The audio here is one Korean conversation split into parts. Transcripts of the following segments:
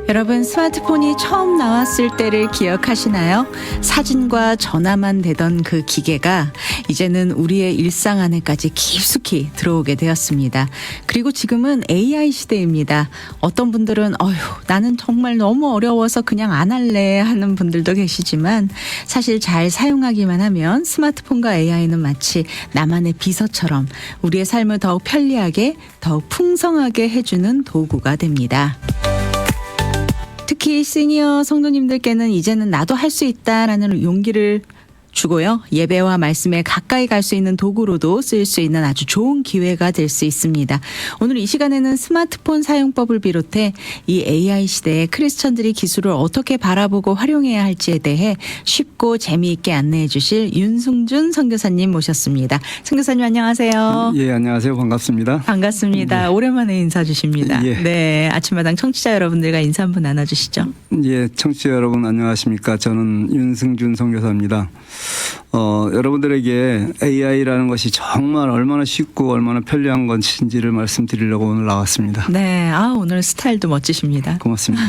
여러분, 스마트폰이 처음 나왔을 때를 기억하시나요? 사진과 전화만 되던 그 기계가 이제는 우리의 일상 안에까지 깊숙이 들어오게 되었습니다. 그리고 지금은 AI 시대입니다. 어떤 분들은 나는 정말 너무 어려워서 그냥 안 할래 하는 분들도 계시지만, 사실 잘 사용하기만 하면 스마트폰과 AI는 마치 나만의 비서처럼 우리의 삶을 더욱 편리하게, 더욱 풍성하게 해주는 도구가 됩니다. 특히 시니어 성도님들께는 이제는 나도 할 수 있다라는 용기를 주고요. 예배와 말씀에 가까이 갈 수 있는 도구로도 쓰일 수 있는 아주 좋은 기회가 될 수 있습니다. 오늘 이 시간에는 스마트폰 사용법을 비롯해 이 AI 시대에 크리스천들이 기술을 어떻게 바라보고 활용해야 할지에 대해 쉽고 재미있게 안내해 주실 윤승준 선교사님 모셨습니다. 선교사님 안녕하세요. 예, 안녕하세요. 반갑습니다. 반갑습니다. 네. 오랜만에 인사 주십니다. 예. 네, 아침마당 청취자 여러분들과 인사 한번 나눠주시죠. 예, 청취자 여러분 안녕하십니까? 저는 윤승준 선교사입니다. 여러분들에게 AI라는 것이 정말 얼마나 쉽고 얼마나 편리한 것인지를 말씀드리려고 오늘 나왔습니다. 네, 오늘 스타일도 멋지십니다. 고맙습니다.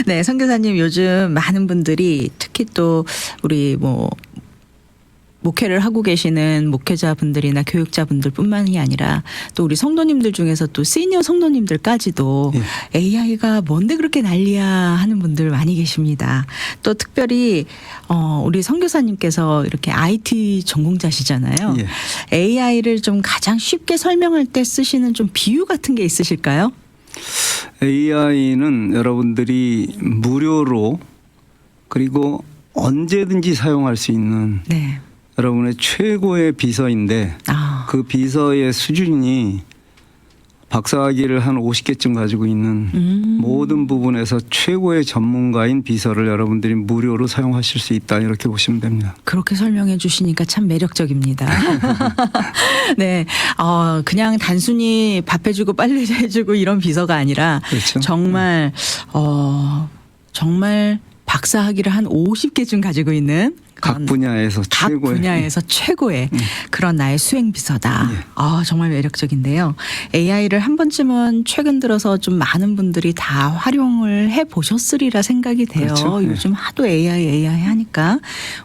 네, 선교사님 요즘 많은 분들이 특히 또 우리 목회를 하고 계시는 목회자분들이나 교육자분들뿐만이 아니라 또 우리 성도님들 중에서 또 시니어 성도님들까지도 AI가 뭔데 그렇게 난리야 하는 분들 많이 계십니다. 또 특별히 우리 선교사님께서 이렇게 IT 전공자시잖아요. 예. AI를 좀 가장 쉽게 설명할 때 쓰시는 좀 비유 같은 게 있으실까요? AI는 여러분들이 무료로 그리고 언제든지 사용할 수 있는 네. 여러분의 최고의 비서인데 그 비서의 수준이 박사학위를 한 50개쯤 가지고 있는 모든 부분에서 최고의 전문가인 비서를 여러분들이 무료로 사용하실 수 있다, 이렇게 보시면 됩니다. 그렇게 설명해 주시니까 참 매력적입니다. 네, 그냥 단순히 밥 해주고 빨래 해주고 이런 비서가 아니라 그렇죠. 정말 박사학위를 한 50개쯤 가지고 있는 각 분야에서 최고의 그런 나의 수행비서다. 정말 매력적인데요. AI를 한 번쯤은 최근 들어서 좀 많은 분들이 다 활용을 해보셨으리라 생각이 돼요. 그렇죠. 요즘 하도 AI 하니까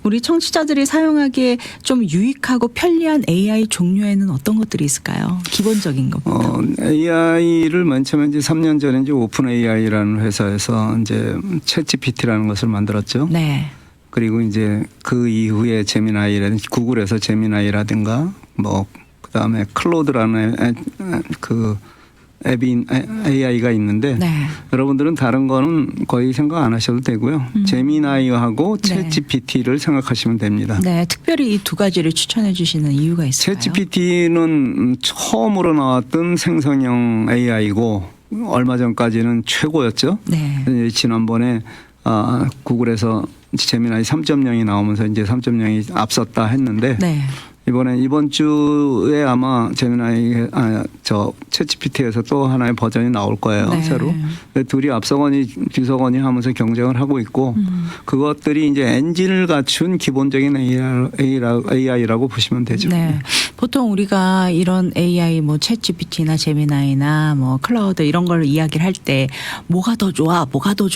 우리 청취자들이 사용하기에 좀 유익하고 편리한 AI 종류에는 어떤 것들이 있을까요? 기본적인 것부터. AI를 맨 처음에 이제 3년 전에 이제 오픈 AI라는 회사에서 이제 챗GPT라는 것을 만들었죠. 네. 그리고 이제 그 이후에 제미나이라든지 구글에서 제미나이라든가 그다음에 클로드라는 그 앱인 AI가 있는데 네. 여러분들은 다른 거는 거의 생각 안 하셔도 되고요. 제미나이하고 네. 챗GPT를 생각하시면 됩니다. 네, 특별히 이 두 가지를 추천해 주시는 이유가 있을까요? 챗GPT는 처음으로 나왔던 생성형 AI고 얼마 전까지는 최고였죠. 네. 지난번에 구글에서 제미나이 3.0이 나오면서 이제 3.0이 앞섰다 했는데 네. 이번 주에 아마 제미나이 챗GPT에서 또 하나의 버전이 나올 거예요. 네. 새로. 둘이 앞서거니 뒤서거니 하면서 경쟁을 하고 있고 그것들이 이제 엔진을 갖춘 기본적인 AI라고 보시면 되죠. 네. 보통 우리가 이런 AI 챗GPT나 제미나이나 클라우드 이런 걸 이야기를 할 때 뭐가 더 좋아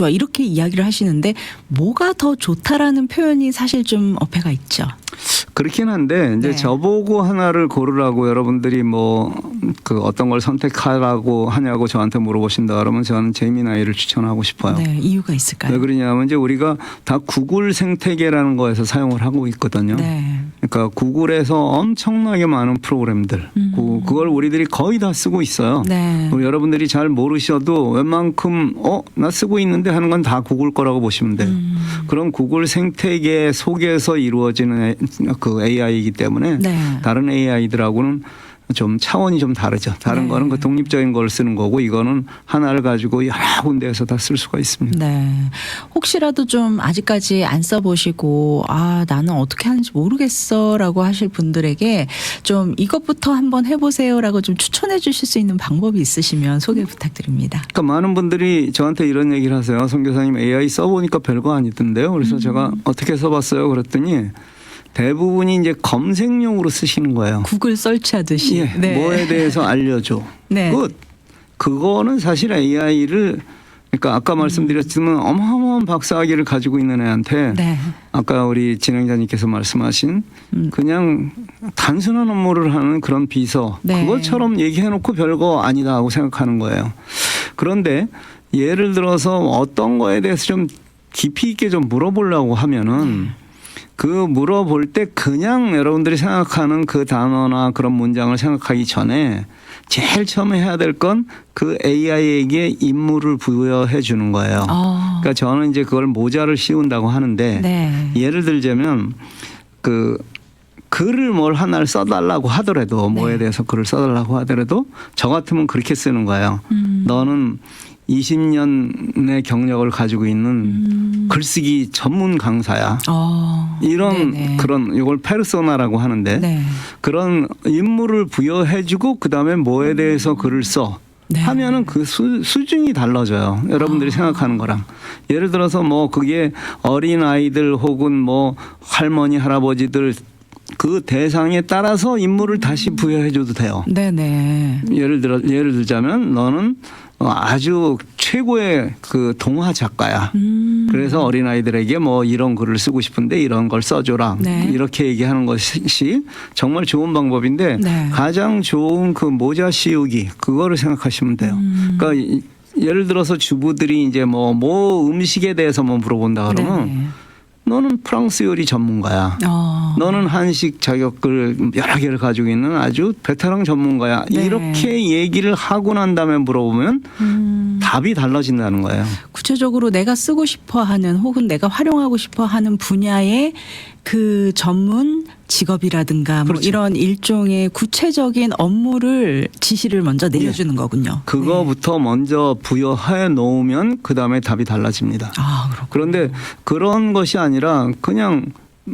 이렇게 이야기를 하시는데 뭐가 더 좋다라는 표현이 사실 좀 어폐가 있죠. 그렇긴 한데 이제 네. 저보고 하나를 고르라고 여러분들이 어떤 걸 선택하라고 하냐고 저한테 물어보신다 그러면 저는 제미나이를 추천하고 싶어요. 네, 이유가 있을까요? 왜 그러냐면 이제 우리가 다 구글 생태계라는 거에서 사용을 하고 있거든요. 네. 그러니까 구글에서 엄청나게 많은 프로그램들 그걸 우리들이 거의 다 쓰고 있어요. 네. 여러분들이 잘 모르셔도 웬만큼 나 쓰고 있는데 하는 건 다 구글 거라고 보시면 돼요. 그럼 구글 생태계 속에서 이루어지는 그 AI이기 때문에 네. 다른 AI들하고는 좀 차원이 좀 다르죠. 다른 네. 거는 그 독립적인 걸 쓰는 거고 이거는 하나를 가지고 여러 군데에서 다 쓸 수가 있습니다. 네. 혹시라도 좀 아직까지 안 써보시고 나는 어떻게 하는지 모르겠어라고 하실 분들에게 좀 이것부터 한번 해보세요라고 좀 추천해 주실 수 있는 방법이 있으시면 소개 부탁드립니다. 그러니까 많은 분들이 저한테 이런 얘기를 하세요. 선교사님 AI 써보니까 별거 아니던데요. 그래서 제가 어떻게 써봤어요? 그랬더니 대부분이 이제 검색용으로 쓰시는 거예요. 구글 설치하듯이. 네. 뭐에 대해서 알려줘. 네. 그거는 사실 AI를 그러니까 아까 말씀드렸지만 어마어마한 박사학위를 가지고 있는 애한테 네. 아까 우리 진행자님께서 말씀하신 그냥 단순한 업무를 하는 그런 비서 네. 그것처럼 얘기해놓고 별거 아니다 하고 생각하는 거예요. 그런데 예를 들어서 어떤 거에 대해서 좀 깊이 있게 좀 물어보려고 하면은 그 물어볼 때 그냥 여러분들이 생각하는 그 단어나 그런 문장을 생각하기 전에 제일 처음에 해야 될 건 그 AI에게 임무를 부여해 주는 거예요. 그러니까 저는 이제 그걸 모자를 씌운다고 하는데 네. 예를 들자면 그 글을 뭘 하나를 써달라고 하더라도 뭐에 대해서 글을 써달라고 하더라도 저 같으면 그렇게 쓰는 거예요. 너는 20년의 경력을 가지고 있는 글쓰기 전문 강사야. 이런 네네. 그런 이걸 페르소나라고 하는데 네. 그런 임무를 부여해주고 그 다음에 뭐에 대해서 글을 써. 네. 하면은 그 수준이 달라져요. 여러분들이 생각하는 거랑. 예를 들어서 뭐 그게 어린 아이들 혹은 뭐 할머니 할아버지들 그 대상에 따라서 임무를 다시 부여해줘도 돼요. 네네. 예를 들자면 너는 아주 최고의 그 동화 작가야. 그래서 어린아이들에게 뭐 이런 글을 쓰고 싶은데 이런 걸 써줘라. 네. 이렇게 얘기하는 것이 정말 좋은 방법인데 네. 가장 좋은 그 모자 씌우기 그거를 생각하시면 돼요. 그러니까 예를 들어서 주부들이 이제 뭐 음식에 대해서 뭐 물어본다 그러면 네네. 너는 프랑스 요리 전문가야. 너는 한식 자격을 여러 개를 가지고 있는 아주 베테랑 전문가야. 네. 이렇게 얘기를 하고 난 다음에 물어보면 답이 달라진다는 거예요. 구체적으로 내가 쓰고 싶어 하는 혹은 내가 활용하고 싶어 하는 분야의 그 전문 직업이라든가 뭐 그렇죠. 이런 일종의 구체적인 업무를 지시를 먼저 내려주는 거군요. 그거부터 먼저 부여해 놓으면 그다음에 답이 달라집니다. 그렇군요. 그런데 그런 것이 아니라 그냥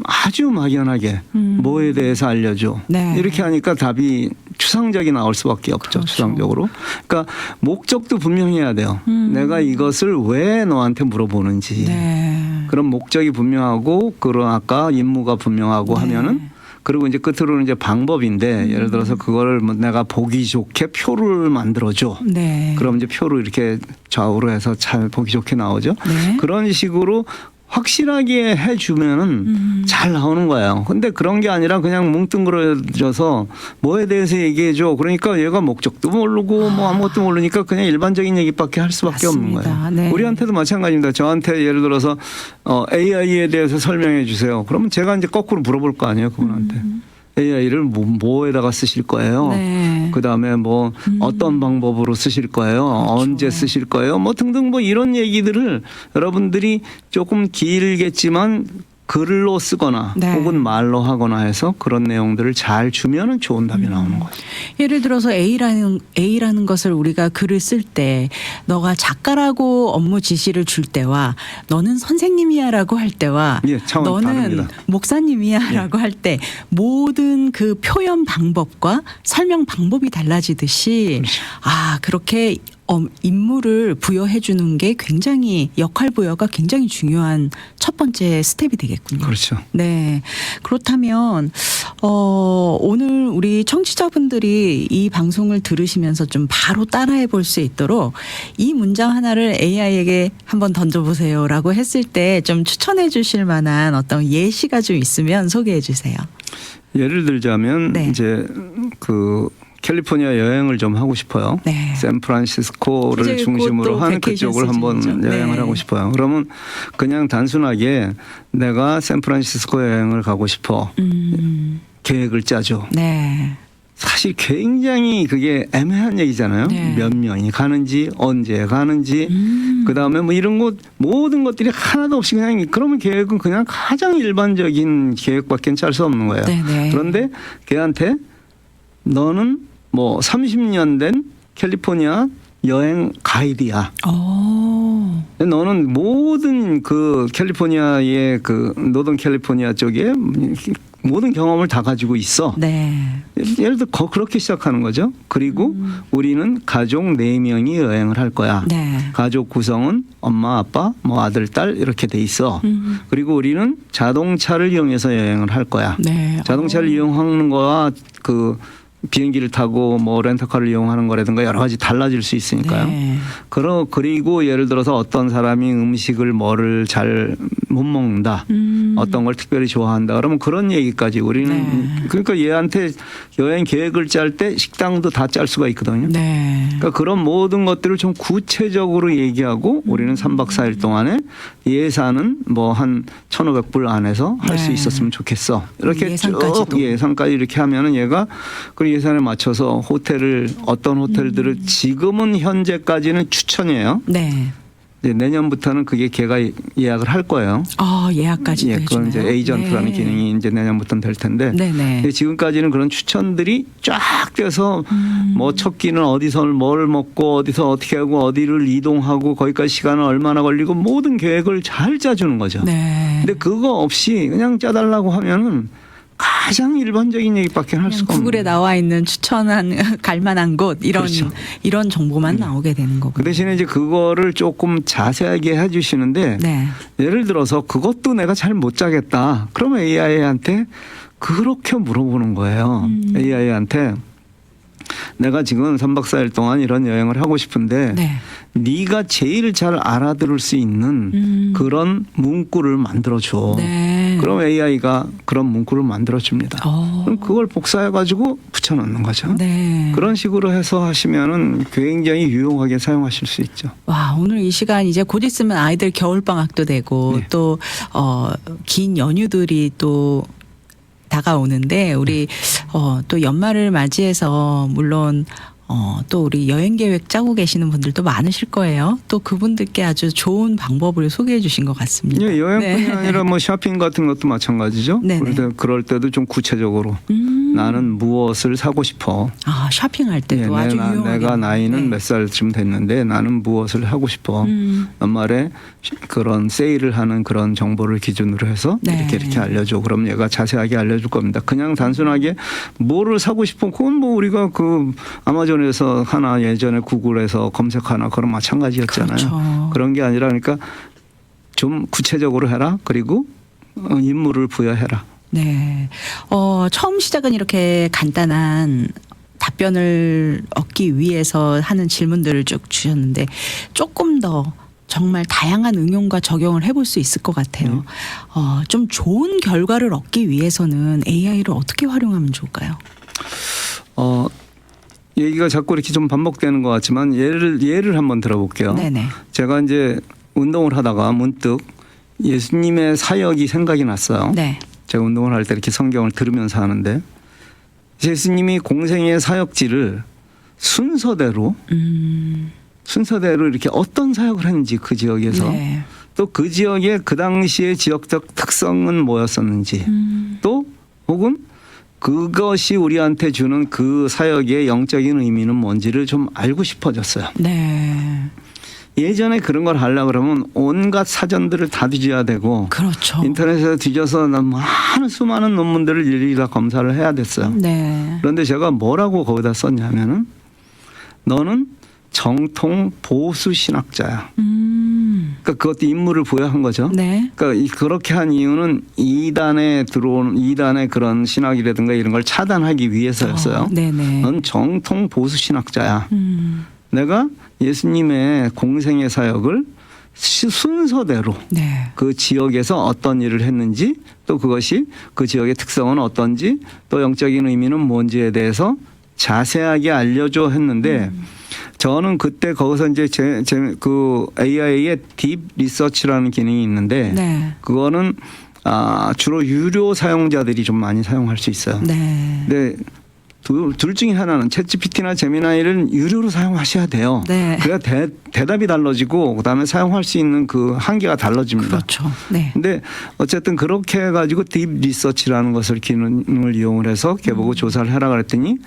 아주 막연하게 뭐에 대해서 알려줘. 네. 이렇게 하니까 답이 추상적이 나올 수밖에 없죠. 그렇죠. 추상적으로. 그러니까 목적도 분명해야 돼요. 내가 이것을 왜 너한테 물어보는지. 네. 그런 목적이 분명하고 그런 아까 임무가 분명하고 네. 하면은 그리고 이제 끝으로는 이제 방법인데 예를 들어서 그거를 뭐 내가 보기 좋게 표를 만들어줘. 네. 그럼 이제 표를 이렇게 좌우로 해서 잘 보기 좋게 나오죠. 네. 그런 식으로 확실하게 해주면은 잘 나오는 거예요. 근데 그런 게 아니라 그냥 뭉뚱그려져서 뭐에 대해서 얘기해줘. 그러니까 얘가 목적도 모르고 뭐 아무것도 모르니까 그냥 일반적인 얘기밖에 할 수밖에 없는 맞습니다. 거예요. 네. 우리한테도 마찬가지입니다. 저한테 예를 들어서 AI에 대해서 설명해 주세요. 그러면 제가 이제 거꾸로 물어볼 거 아니에요. 그분한테. AI를 뭐에다가 쓰실 거예요. 네. 그다음에 뭐 어떤 방법으로 쓰실 거예요. 그렇죠. 언제 쓰실 거예요. 뭐 등등 뭐 이런 얘기들을 여러분들이 조금 길겠지만 글로 쓰거나 네. 혹은 말로 하거나 해서 그런 내용들을 잘 주면은 좋은 답이 나오는 거죠. 예를 들어서 A라는 것을 우리가 글을 쓸 때 너가 작가라고 업무 지시를 줄 때와 너는 선생님이야라고 할 때와 예, 차원이 너는 다릅니다. 목사님이야라고 할 때 모든 그 표현 방법과 설명 방법이 달라지듯이 그렇게 임무를 부여해 주는 게 굉장히 역할 부여가 굉장히 중요한 첫 번째 스텝이 되겠군요. 그렇죠. 네. 그렇다면 오늘 우리 청취자분들이 이 방송을 들으시면서 좀 바로 따라해 볼 수 있도록 이 문장 하나를 AI에게 한번 던져보세요라고 했을 때 좀 추천해 주실 만한 어떤 예시가 좀 있으면 소개해 주세요. 예를 들자면 네. 이제 그 캘리포니아 여행을 좀 하고 싶어요. 네. 샌프란시스코를 이제 중심으로 곧또 하는 베케이션 그쪽을 한번 시즌이죠. 여행을 네. 하고 싶어요. 그러면 그냥 단순하게 내가 샌프란시스코 여행을 가고 싶어. 계획을 짜죠. 네. 사실 굉장히 그게 애매한 얘기잖아요. 네. 몇 명이 가는지 언제 가는지 그다음에 뭐 이런 것 모든 것들이 하나도 없이 그냥 그러면 계획은 그냥 가장 일반적인 계획밖에 짤 수 없는 거예요. 네네. 그런데 걔한테 너는 뭐 30년 된 캘리포니아 여행 가이드야. 너는 모든 그 캘리포니아의 그 노던 캘리포니아 쪽에 모든 경험을 다 가지고 있어. 네. 예를 들어 그렇게 시작하는 거죠. 그리고 우리는 가족 4명이 여행을 할 거야. 네. 가족 구성은 엄마, 아빠, 뭐 아들, 딸 이렇게 돼 있어. 그리고 우리는 자동차를 이용해서 여행을 할 거야. 네. 자동차를 이용하는 거와 그 비행기를 타고 뭐 렌터카를 이용하는 거라든가 여러 가지 달라질 수 있으니까요. 네. 그리고 예를 들어서 어떤 사람이 음식을 뭐를 잘 못 먹는다. 어떤 걸 특별히 좋아한다. 그러면 그런 얘기까지 우리는 네. 그러니까 얘한테 여행 계획을 짤 때 식당도 다 짤 수가 있거든요. 네. 그러니까 그런 모든 것들을 좀 구체적으로 얘기하고 우리는 3박 4일 동안에 예산은 뭐 한 1,500불 안에서 할 수 네. 있었으면 좋겠어. 이렇게 예산까지도. 쭉 예산까지 이렇게 하면은 얘가 그 예산에 맞춰서 어떤 호텔들을 지금은 현재까지는 추천이에요. 네. 이제 내년부터는 그게 걔가 예약을 할 거예요. 예약까지 예, 그건 이제 에이전트라는 기능이 이제 내년부터는 될 텐데. 네네. 근데 지금까지는 그런 추천들이 쫙 돼서 뭐 첫 끼는 어디서 뭘 먹고 어디서 어떻게 하고 어디를 이동하고 거기까지 시간은 얼마나 걸리고 모든 계획을 잘 짜주는 거죠. 네. 근데 그거 없이 그냥 짜달라고 하면은 가장 일반적인 얘기밖에 할 수가 없는 구글에 거예요. 나와 있는 추천한 갈만한 곳 그렇죠. 이런 정보만 나오게 되는 거고. 그 대신에 이제 그거를 조금 자세하게 해주시는데 네. 예를 들어서 그것도 내가 잘 못 짜겠다. 그러면 AI한테 그렇게 물어보는 거예요. AI한테 내가 지금 3박 4일 동안 이런 여행을 하고 싶은데 네. 네가 제일 잘 알아들을 수 있는 그런 문구를 만들어줘. 네. 그럼 AI가 그런 문구를 만들어줍니다. 그럼 그걸 복사해가지고 붙여넣는 거죠. 네. 그런 식으로 해서 하시면은 굉장히 유용하게 사용하실 수 있죠. 와, 오늘 이 시간 이제 곧 있으면 아이들 겨울방학도 되고 네. 또, 긴 연휴들이 또 다가오는데 우리, 또 연말을 맞이해서 물론 또 우리 여행 계획 짜고 계시는 분들도 많으실 거예요. 또 그분들께 아주 좋은 방법을 소개해 주신 것 같습니다. 예, 여행뿐이 네. 아니라 뭐 쇼핑 같은 것도 마찬가지죠. 네네. 그럴 때도 좀 구체적으로 나는 무엇을 사고 싶어. 쇼핑할 때도 아주 유용하게. 내가 나이는 네. 몇 살쯤 됐는데 나는 무엇을 하고 싶어. 연말에 그런 세일을 하는 그런 정보를 기준으로 해서 네. 이렇게 알려줘. 그럼 얘가 자세하게 알려줄 겁니다. 그냥 단순하게 뭐를 사고 싶어. 그건 뭐 우리가 그 아마존에서 하나 예전에 구글에서 검색하나 그런 마찬가지였잖아요. 그렇죠. 그런 게 아니라 그러니까 좀 구체적으로 해라. 그리고 임무를 부여해라. 네. 처음 시작은 이렇게 간단한 답변을 얻기 위해서 하는 질문들을 쭉 주셨는데 조금 더 정말 다양한 응용과 적용을 해볼 수 있을 것 같아요. 좀 좋은 결과를 얻기 위해서는 AI를 어떻게 활용하면 좋을까요? 얘기가 자꾸 이렇게 좀 반복되는 것 같지만 예를 한번 들어볼게요. 네네. 제가 이제 운동을 하다가 문득 예수님의 사역이 생각이 났어요. 네. 제가 운동을 할 때 이렇게 성경을 들으면서 하는데 예수님이 공생의 사역지를 순서대로 이렇게 어떤 사역을 했는지 그 지역에서 네. 또 그 지역의 그 당시의 지역적 특성은 뭐였었는지 또 혹은 그것이 우리한테 주는 그 사역의 영적인 의미는 뭔지를 좀 알고 싶어졌어요. 네. 예전에 그런 걸 하려고 그러면 온갖 사전들을 다 뒤져야 되고 그렇죠. 인터넷에서 뒤져서 수많은 논문들을 일일이 다 검사를 해야 됐어요. 네. 그런데 제가 뭐라고 거기다 썼냐면은 너는 정통 보수 신학자야. 그러니까 그것도 임무를 부여한 거죠. 네. 그러니까 그렇게 한 이유는 이단의 그런 신학이라든가 이런 걸 차단하기 위해서였어요. 네네. 넌 정통 보수 신학자야. 내가 예수님의 공생의 사역을 순서대로 네. 그 지역에서 어떤 일을 했는지 또 그것이 그 지역의 특성은 어떤지 또 영적인 의미는 뭔지에 대해서 자세하게 알려줘 했는데 저는 그때 거기서 이제 그 AI의 딥 리서치라는 기능이 있는데 네. 그거는 주로 유료 사용자들이 좀 많이 사용할 수 있어요. 네. 근데 둘 중에 하나는 챗GPT나 제미나이를 유료로 사용하셔야 돼요. 네. 그래야 대답이 달라지고 그다음에 사용할 수 있는 그 한계가 달라집니다. 그렇죠. 네. 근데 어쨌든 그렇게 해가지고 딥 리서치라는 것을 기능을 이용을 해서 걔보고 조사를 해라 그랬더니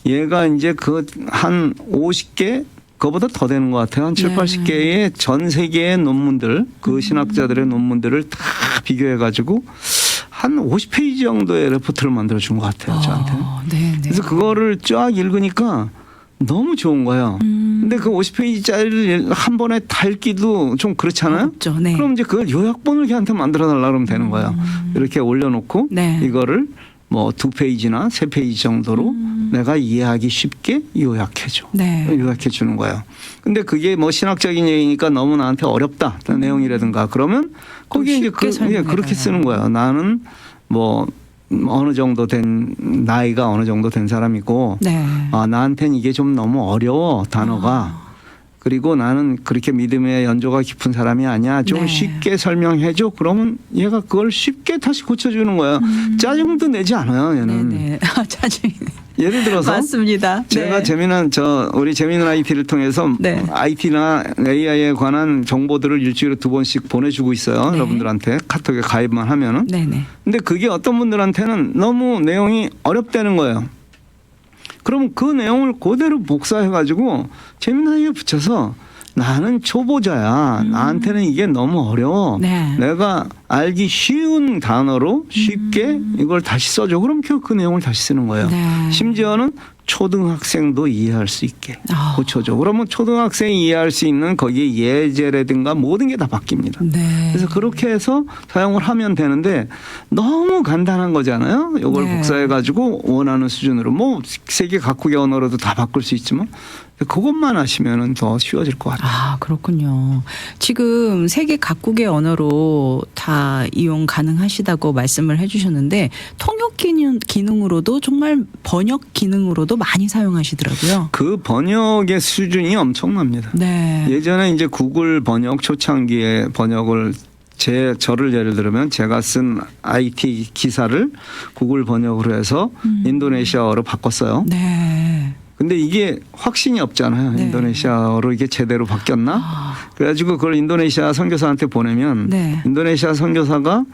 얘가 이제 그 한 50개 그거보다 더 되는 것 같아요. 한 7, 네. 80개의 전 세계의 논문들 그 신학자들의 논문들을 다 비교해가지고 한 50페이지 정도의 레포트를 만들어준 것 같아요. 저한테. 네. 그래서 그거를 쫙 읽으니까 너무 좋은 거예요. 근데 그 50페이지짜리를 한 번에 다 읽기도 좀 그렇잖아요. 그렇죠. 네. 그럼 이제 그걸 요약본을 걔한테 만들어 달라 그러면 되는 거예요. 이렇게 올려놓고 네. 이거를 뭐 2페이지나 3페이지 정도로 내가 이해하기 쉽게 요약해줘. 네. 요약해 주는 거예요. 근데 그게 뭐 신학적인 얘기니까 너무 나한테 어렵다. 내용이라든가 그러면 거기에 이제 그렇게 쓰는 거예요. 나는 뭐 어느 정도 된 나이가 어느 정도 된 사람이고 네. 나한테는 이게 좀 너무 어려워 단어가. 그리고 나는 그렇게 믿음의 연조가 깊은 사람이 아니야. 좀 네. 쉽게 설명해줘. 그러면 얘가 그걸 쉽게 다시 고쳐주는 거야. 짜증도 내지 않아요. 얘는. 네네. 짜증이. 예를 들어서 맞습니다. 제가 네. 재미난 우리 재미난 IT를 통해서 네. IT나 AI에 관한 정보들을 일주일에 2번씩 보내주고 있어요. 네. 여러분들한테 카톡에 가입만 하면은. 네네. 근데 그게 어떤 분들한테는 너무 내용이 어렵다는 거예요. 그러면 그 내용을 그대로 복사해가지고 재미나게 붙여서 나는 초보자야. 나한테는 이게 너무 어려워. 네. 내가 알기 쉬운 단어로 쉽게 이걸 다시 써줘. 그럼 그 내용을 다시 쓰는 거예요. 네. 심지어는 초등학생도 이해할 수 있게 고쳐줘. 그러면 초등학생이 이해할 수 있는 거기에 예제라든가 모든 게 다 바뀝니다. 네. 그래서 그렇게 해서 사용을 하면 되는데 너무 간단한 거잖아요. 이걸 네. 복사해가지고 원하는 수준으로 뭐 세계 각국의 언어로도 다 바꿀 수 있지만 그것만 하시면은 더 쉬워질 것 같아요. 아, 그렇군요. 지금 세계 각국의 언어로 다 이용 가능하시다고 말씀을 해주셨는데 통역 기능으로도 정말 번역 기능으로도 많이 사용하시더라고요. 그 번역의 수준이 엄청납니다. 네. 예전에 이제 구글 번역 초창기에 번역을 저를 예를 들면 제가 쓴 IT 기사를 구글 번역으로 해서 인도네시아어로 바꿨어요. 네. 근데 이게 확신이 없잖아요. 네. 인도네시아어로 이게 제대로 바뀌었나? 그래가지고 그걸 인도네시아 선교사한테 보내면 네. 인도네시아 선교사가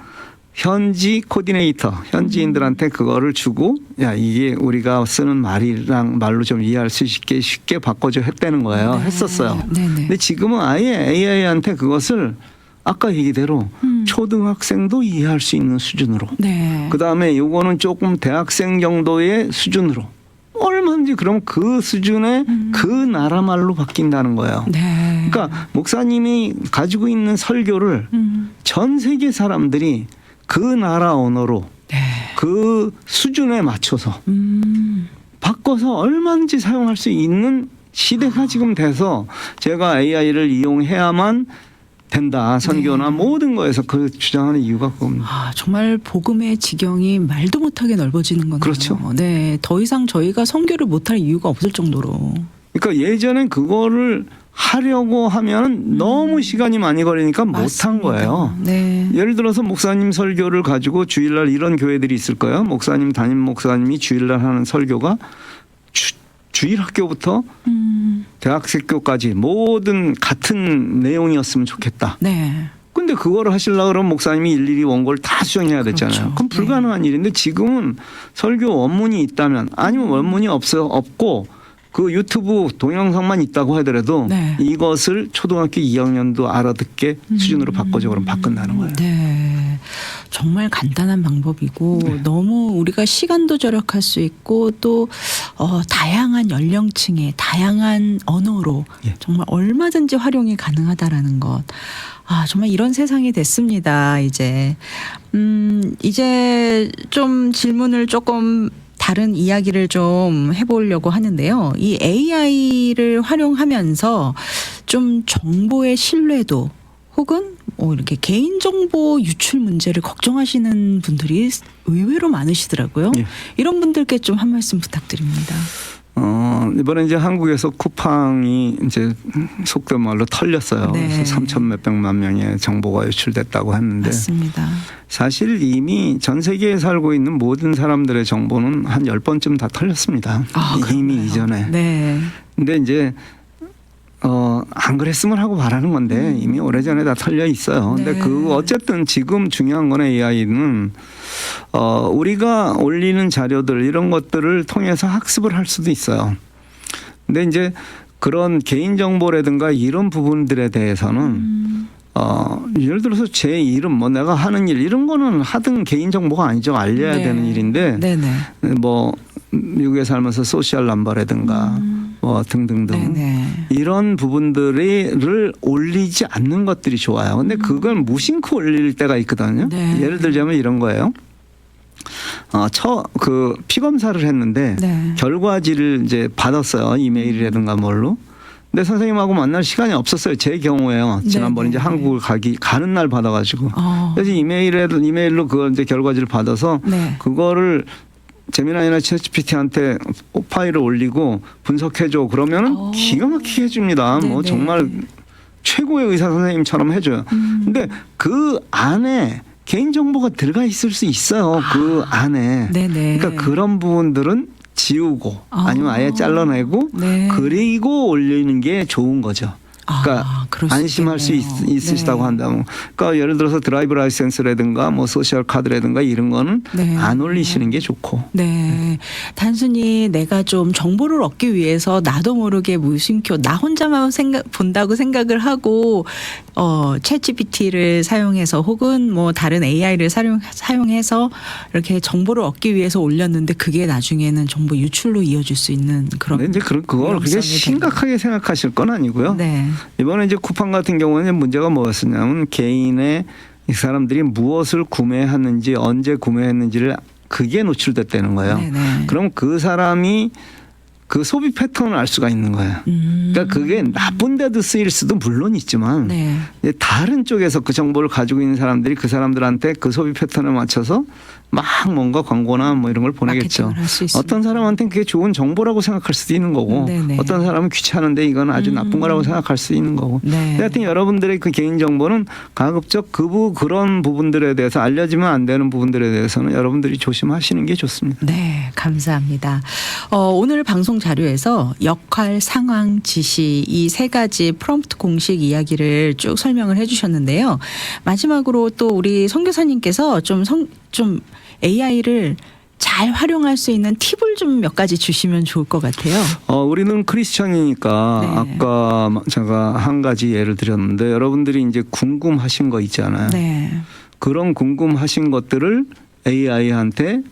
현지 코디네이터, 현지인들한테 그거를 주고 야 이게 우리가 쓰는 말로 좀 이해할 수 있게 쉽게 바꿔줘 했다는 거예요. 네. 했었어요. 네네. 근데 지금은 아예 AI한테 그것을 아까 얘기대로 초등학생도 이해할 수 있는 수준으로. 네. 그다음에 요거는 조금 대학생 정도의 수준으로. 얼마든지 그럼 그 수준의 그 나라 말로 바뀐다는 거예요. 네. 그러니까 목사님이 가지고 있는 설교를 전 세계 사람들이 그 나라 언어로 네. 그 수준에 맞춰서 바꿔서 얼마든지 사용할 수 있는 시대가 지금 돼서 제가 AI를 이용해야만 된다. 선교나 네. 모든 거에서 그 주장하는 이유가 그겁니다. 아, 정말 복음의 지경이 말도 못하게 넓어지는 거네요. 그렇죠. 네, 더 이상 저희가 선교를 못할 이유가 없을 정도로. 그러니까 예전엔 그거를 하려고 하면 너무 시간이 많이 걸리니까 못한 맞습니다. 거예요. 네. 예를 들어서 목사님 설교를 가지고 주일날 이런 교회들이 있을 거예요. 담임 목사님이 주일날 하는 설교가 주일 학교부터 대학생교까지 모든 같은 내용이었으면 좋겠다. 네. 근데 그거를 하시려고 그러면 목사님이 일일이 원고를 다 수정해야 되잖아요. 그렇죠. 그럼 불가능한 일인데 지금은 설교 원문이 있다면 아니면 원문이 없고 그 유튜브 동영상만 있다고 하더라도 네. 이것을 초등학교 2학년도 알아듣게 수준으로 바꿔줘 그러면 바꾼다는 거예요. 네. 정말 간단한 방법이고 너무 우리가 시간도 절약할 수 있고 또 다양한 연령층의 다양한 언어로 예. 정말 얼마든지 활용이 가능하다라는 것. 아, 정말 이런 세상이 됐습니다. 이제 좀 질문을 조금 다른 이야기를 좀 해보려고 하는데요. 이 AI를 활용하면서 좀 정보의 신뢰도 혹은 이렇게 개인정보 유출 문제를 걱정하시는 분들이 의외로 많으시더라고요. 예. 이런 분들께 좀 한 말씀 부탁드립니다. 이번에 이제 한국에서 쿠팡이 이제 속된 말로 털렸어요. 네. 그래서 3천 몇백만 명의 정보가 유출됐다고 했는데 맞습니다. 사실 이미 전 세계에 살고 있는 모든 사람들의 정보는 한 10번쯤 다 털렸습니다. 이미 그런가요? 이전에. 네. 근데 이제 안 그랬으면 하고 바라는 건데 이미 오래전에 다 털려 있어요. 근데 네. 어쨌든 지금 중요한 건 AI는 우리가 올리는 자료들 이런 것들을 통해서 학습을 할 수도 있어요. 근데 이제 그런 개인정보라든가 이런 부분들에 대해서는 예를 들어서 제 이름 내가 하는 일 이런 거는 하등 개인정보가 아니죠. 알려야 네. 되는 일인데 네네. 뭐 미국에 살면서 소셜 넘버라든가 뭐 등등등 네네. 이런 부분들을 올리지 않는 것들이 좋아요. 근데 그걸 무심코 올릴 때가 있거든요. 네. 예를 들자면 이런 거예요. 그 피검사를 했는데 네. 결과지를 이제 받았어요. 이메일이라든가 뭘로. 근데 선생님하고 만날 시간이 없었어요. 제 경우에요. 지난번에 네네. 이제 한국을 가는 날 받아가지고. 그래서 이메일로 그걸 이제 결과지를 받아서 네. 그거를 제미나이나 챗GPT한테 파일을 올리고 분석해줘. 그러면은 기가 막히게 해줍니다. 뭐 네네. 정말 최고의 의사 선생님처럼 해줘요. 근데 그 안에 개인정보가 들어가 있을 수 있어요. 그 안에. 네네. 그러니까 그런 부분들은 지우고 아니면 아예 잘라내고 네. 그리고 올리는 게 좋은 거죠. 그러니까 그럴 수 안심할 수 있겠네요. 있으시다고 네. 한다면. 그러니까 예를 들어서 드라이브 라이센스라든가 뭐 소셜 카드라든가 이런 거는 네. 안 올리시는 게 좋고. 네. 단순히 내가 좀 정보를 얻기 위해서 나도 모르게 무심코 나 혼자만 본다고 생각을 하고 챗GPT를 사용해서 혹은 뭐 다른 AI를 사용해서 이렇게 정보를 얻기 위해서 올렸는데 그게 나중에는 정보 유출로 이어질 수 있는 그런. 근데 이제 그걸 그렇게 위험성이 심각하게 생각하실 건 아니고요. 네. 이번에 이제 쿠팡 같은 경우는 문제가 뭐였었냐면 개인의 이 사람들이 무엇을 구매했는지 언제 구매했는지를 그게 노출됐다는 거예요. 네네. 그럼 그 사람이 그 소비 패턴을 알 수가 있는 거예요. 그러니까 그게 나쁜 데도 쓰일 수도 물론 있지만 네. 이제 다른 쪽에서 그 정보를 가지고 있는 사람들이 그 사람들한테 그 소비 패턴에 맞춰서 막 뭔가 광고나 뭐 이런 걸 보내겠죠. 마케팅을 할수 있습니다. 어떤 사람한테는 그게 좋은 정보라고 생각할 수도 있는 거고 네네. 어떤 사람은 귀찮은데 이건 아주 나쁜 거라고 생각할 수 있는 거고. 네. 하여튼 여러분들의 그 개인 정보는 가급적 그런 부분들에 대해서 알려지면 안 되는 부분들에 대해서는 여러분들이 조심하시는 게 좋습니다. 네, 감사합니다. 오늘 방송 자료에서 역할, 상황, 지시 이 세 가지 프롬프트 공식 이야기를 쭉 설명을 해주셨는데요. 마지막으로 또 우리 선교사님께서 좀 AI를 잘 활용할 수 있는 팁을 좀 몇 가지 주시면 좋을 것 같아요. 우리는 크리스천이니까 네. 아까 제가 한 가지 예를 드렸는데 여러분들이 이제 궁금하신 거 있잖아요. 네. 그런 궁금하신 것들을 AI한테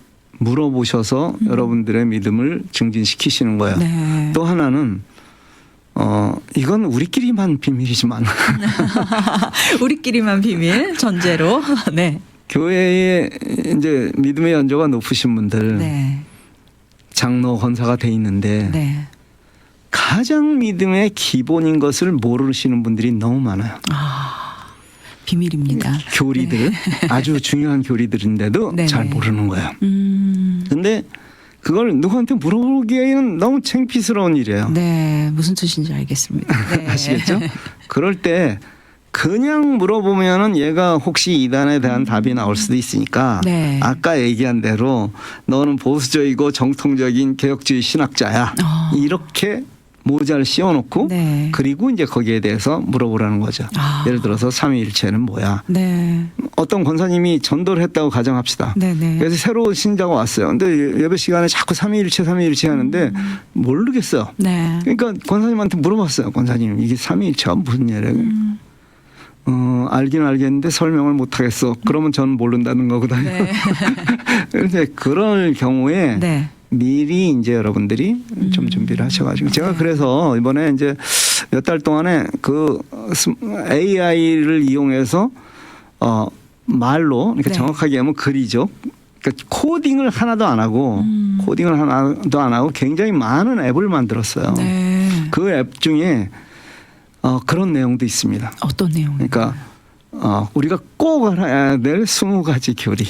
물어보셔서 여러분들의 믿음을 증진시키시는 거예요. 네. 또 하나는 이건 우리끼리만 비밀이지만 우리끼리만 비밀 전제로. 네. 교회에 이제 믿음의 연조가 높으신 분들 네. 장로 권사가 돼 있는데 네. 가장 믿음의 기본인 것을 모르시는 분들이 너무 많아요. 비밀입니다. 교리들 아주 중요한 교리들인데도 네네. 잘 모르는 거예요. 근데 그걸 누구한테 물어보기에는 너무 창피스러운 일이에요. 네. 무슨 뜻인지 알겠습니다. 네. 아시겠죠? 그럴 때 그냥 물어보면은 얘가 혹시 이단에 대한 답이 나올 수도 있으니까 네. 아까 얘기한 대로 너는 보수적이고 정통적인 개혁주의 신학자야. 이렇게 모자를 씌워놓고 네. 그리고 이제 거기에 대해서 물어보라는 거죠. 예를 들어서 삼위일체는 뭐야? 네. 어떤 권사님이 전도를 했다고 가정합시다. 네네. 그래서 새로운 신자가 왔어요. 근데 예배 시간에 자꾸 삼위일체 하는데 모르겠어요. 네. 그러니까 권사님한테 물어봤어요. 권사님 이게 삼위일체가 무슨 얘래? 알긴 알겠는데 설명을 못 하겠어. 그러면 저는 모른다는 거거든요. 네. 그런데 그럴 경우에 네. 미리 이제 여러분들이 좀 준비를 하셔가지고 제가 그래서 이번에 이제 몇 달 동안에 그 AI를 이용해서 말로 그러니까 네. 정확하게 하면 글이죠. 그러니까 코딩을 하나도 안 하고 굉장히 많은 앱을 만들었어요. 네. 그 앱 중에 그런 내용도 있습니다. 어떤 내용인가요? 그러니까 우리가 꼭 알아야 될 20가지 교리.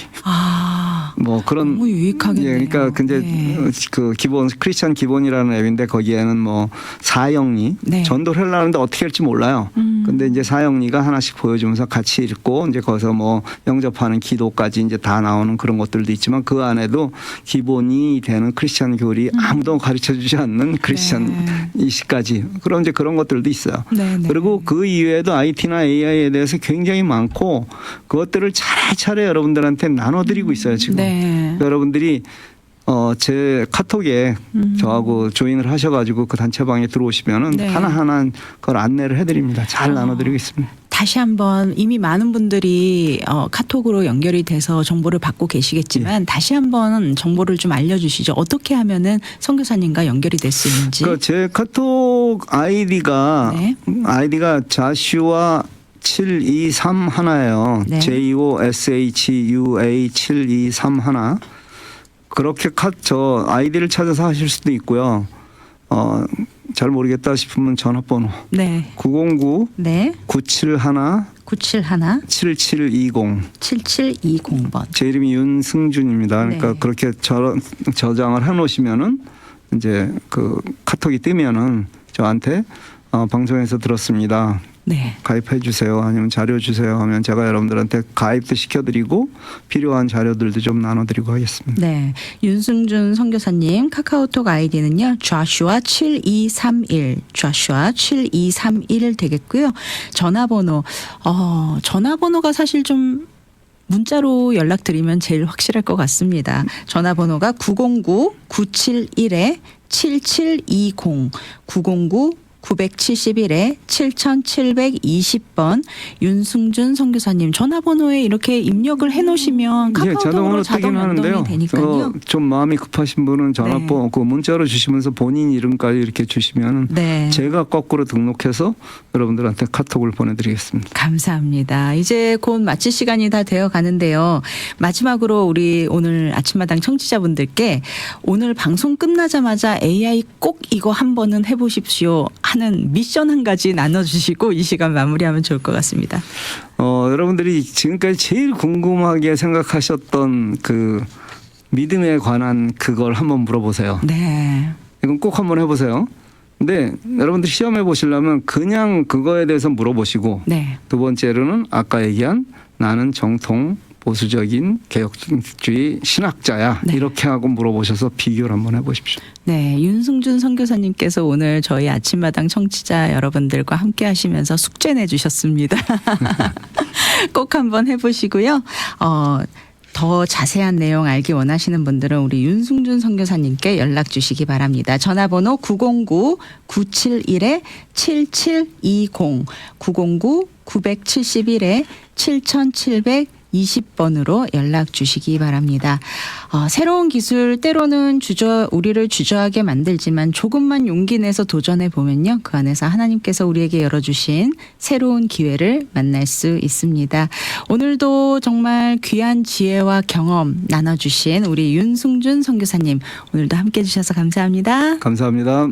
뭐 그런 너무 유익하겠네요. 예, 그러니까 근데 네. 그 기본 크리스천 기본이라는 앱인데 거기에는 뭐 사형리 네. 전도를 하려는데 어떻게 할지 몰라요. 근데 이제 사형리가 하나씩 보여주면서 같이 읽고 이제 거기서 뭐 영접하는 기도까지 이제 다 나오는 그런 것들도 있지만 그 안에도 기본이 되는 크리스천 교리 아무도 가르쳐 주지 않는 크리스천 이식까지 그런 이제 그런 것들도 있어요. 네, 네. 그리고 그 이외에도 IT나 AI에 대해서 굉장히 많고 그것들을 차례차례 여러분들한테 나눠드리고 있어요 지금. 네. 여러분들이 제 카톡에 저하고 조인을 하셔가지고 그 단체방에 들어오시면은 네. 하나하나 그걸 안내를 해드립니다. 잘 나눠드리고 있습니다. 다시 한번 이미 많은 분들이 카톡으로 연결이 돼서 정보를 받고 계시겠지만 다시 한번 정보를 좀 알려주시죠. 어떻게 하면은 선교사님과 연결이 될 수 있는지. 제 카톡 아이디가 네. 자슈아 7231예요. 네. JOSHUA 7231. 그렇게 저 아이디를 찾아서 하실 수도 있고요. 잘 모르겠다 싶으면 전화번호 네. 909 네. 971 971 7720. 7720번. 제 이름이 윤승준입니다. 그러니까 네. 그렇게 저장을 해놓으시면은 이제 그 카톡이 뜨면은 저한테 방송에서 들었습니다. 네. 가입해 주세요. 아니면 자료 주세요 하면 제가 여러분들한테 가입도 시켜드리고 필요한 자료들도 좀 나눠드리고 하겠습니다. 네. 윤승준 선교사님 카카오톡 아이디는요. Joshua 7231 Joshua 7231 되겠고요. 전화번호가 사실 좀 문자로 연락드리면 제일 확실할 것 같습니다. 전화번호가 909-971-7720 909-971-7720번 윤승준 선교사님 전화번호에 이렇게 입력을 해놓으시면 카카오톡으로 자동으로 자동 뜨긴 연동이 하는데요. 되니까요. 좀 마음이 급하신 분은 전화번호 네. 그 문자로 주시면서 본인 이름까지 이렇게 주시면 네. 제가 거꾸로 등록해서 여러분들한테 카톡을 보내드리겠습니다. 감사합니다. 이제 곧 마칠 시간이 다 되어 가는데요. 마지막으로 우리 오늘 아침마당 청취자분들께 오늘 방송 끝나자마자 AI 꼭 이거 한 번은 해보십시오 하는 미션 한 가지 나눠주시고 이 시간 마무리하면 좋을 것 같습니다. 여러분들이 지금까지 제일 궁금하게 생각하셨던 그 믿음에 관한 그걸 한번 물어보세요. 네. 이건 꼭 한번 해보세요. 근데 여러분들 시험해 보시려면 그냥 그거에 대해서 물어보시고 네. 두 번째로는 아까 얘기한 나는 정통 보수적인 개혁주의 신학자야. 네. 이렇게 하고 물어보셔서 비교를 한번 해보십시오. 네, 윤승준 선교사님께서 오늘 저희 아침마당 청취자 여러분들과 함께 하시면서 숙제 내주셨습니다. 꼭 한번 해보시고요. 더 자세한 내용 알기 원하시는 분들은 우리 윤승준 선교사님께 연락 주시기 바랍니다. 전화번호 909-971-7720 909-971-7720번으로 연락 주시기 바랍니다. 새로운 기술 때로는 우리를 주저하게 만들지만 조금만 용기 내서 도전해 보면요. 그 안에서 하나님께서 우리에게 열어주신 새로운 기회를 만날 수 있습니다. 오늘도 정말 귀한 지혜와 경험 나눠주신 우리 윤승준 선교사님 오늘도 함께해 주셔서 감사합니다. 감사합니다.